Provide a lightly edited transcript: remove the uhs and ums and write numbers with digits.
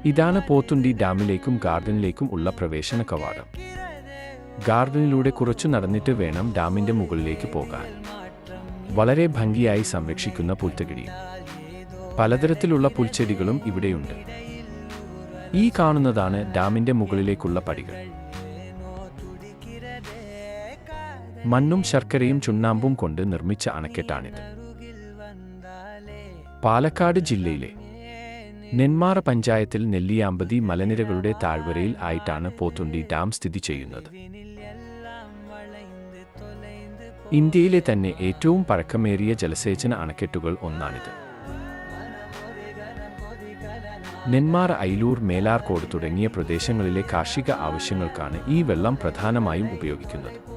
ഇതാണ് പോത്തുണ്ടി ഡാമിലേക്കും ഗാർഡനിലേക്കും ഉള്ള പ്രവേശന കവാടം. ഗാർഡനിലൂടെ കുറച്ചു നടന്നിട്ട് വേണം ഡാമിന്റെ മുകളിലേക്ക് പോകാൻ. വളരെ ഭംഗിയായി സംരക്ഷിക്കുന്ന പുൽത്തകിടിയും പലതരത്തിലുള്ള പുൽച്ചെടികളും ഇവിടെയുണ്ട്. ഈ കാണുന്നതാണ് ഡാമിന്റെ മുകളിലേക്കുള്ള പടികൾ. മണ്ണും ശർക്കരയും ചുണ്ണാമ്പും കൊണ്ട് നിർമ്മിച്ച അണക്കെട്ടാണിത്. പാലക്കാട് ജില്ലയിലെ നെന്മാറ പഞ്ചായത്തിൽ നെല്ലിയാമ്പതി മലനിരകളുടെ താഴ്വരയിൽ ആയിട്ടാണ് പോത്തുണ്ടി ഡാം സ്ഥിതി ചെയ്യുന്നത്. ഇന്ത്യയിലെ തന്നെ ഏറ്റവും പഴക്കമേറിയ ജലസേചന അണക്കെട്ടുകൾ ഒന്നാണിത്. നെന്മാറ, അയിലൂർ, മേലാർകോട് തുടങ്ങിയ പ്രദേശങ്ങളിലെ കാർഷിക ആവശ്യങ്ങൾക്കാണ് ഈ വെള്ളം പ്രധാനമായും ഉപയോഗിക്കുന്നത്.